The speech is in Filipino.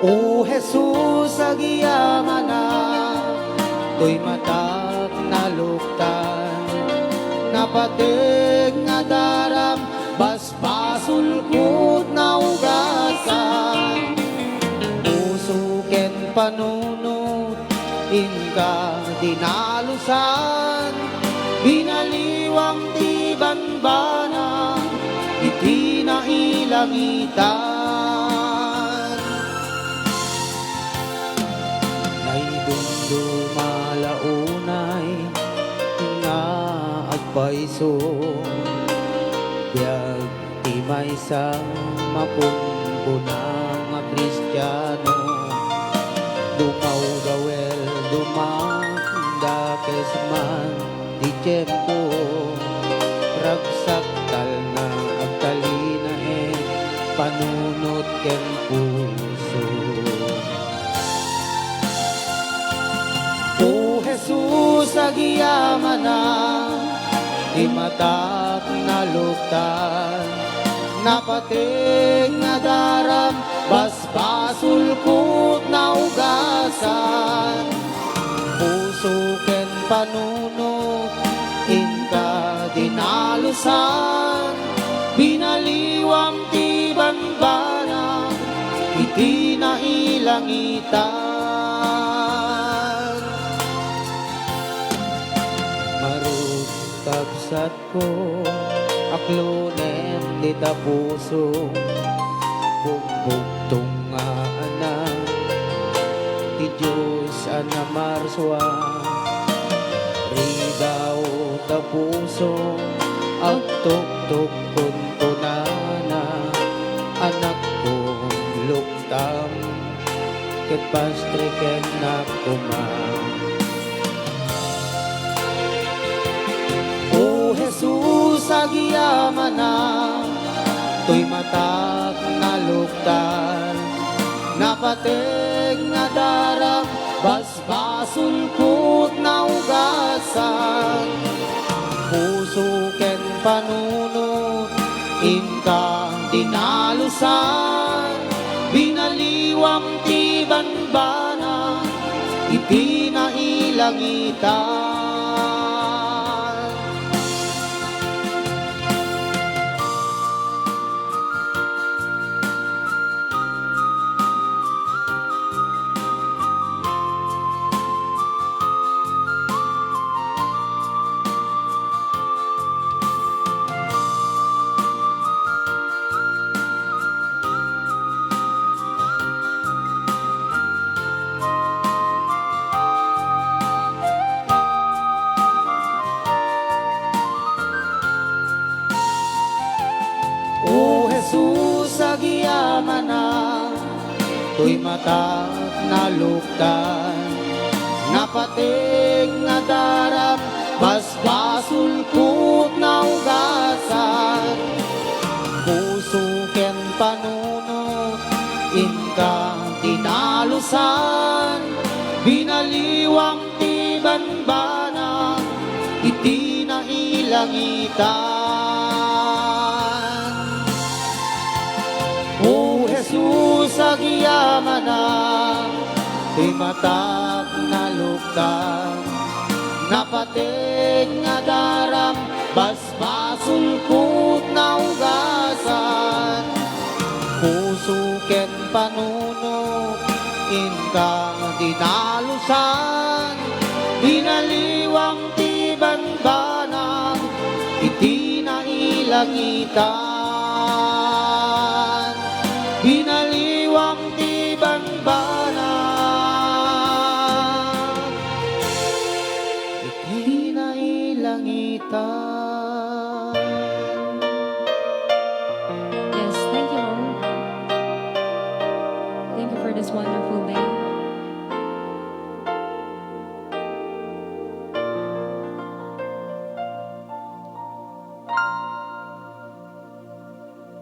O Jesus, agyaman na, to'y matak na luktan, napatig nga daram, basbasulkot na ugasan. Usuken panunot, inka dinalusan, binaliwang di banbana, iti na ilangitan. Dumalaunay nga agpaiso, biyag timay sa mapungguna nga Kristiyano. Dumaw-dawel dumakdakes man di tiyempo, ragsaktal na agtalina panunot ken puso. O Jesus, agyaman na, di matak na luktan, napating nga daram, basbasulkot na ugasan. Puso ken panunot, inka dinalusan, binaliwang ti banbana, iti na ilangitan. Kapsat ko, aklonem di tapuso, bumbugtong nga anak, ti Diyos ana marswa, ridaw tapuso, agtok-tok kuntunana, anak kong luktam, ket pastre ken nakumang. Jesus, agyaman na, to'y matak na luktan, napatig nga daram, basbasulkot na ugasan. Puso ken panunot, inka dinalusan, binaliwang ti banbana, iti na ilangitan. O Jesus, agyaman na, to'y matak na luktan, napatig nga daram, basbasulkot na ugasan. Puso ken panunot, inka dinalusan, binaliwang ti banbana, iti na ilangitan. O Jesus, agyaman na, di matak na luktan, napatig nga daram, basbasulkot na ugasan. Puso ken panunot, inka dinalusan, binaliwang ti banbana, iti na ilangitan. Binaliwang ti banbana, iti na ilangitan.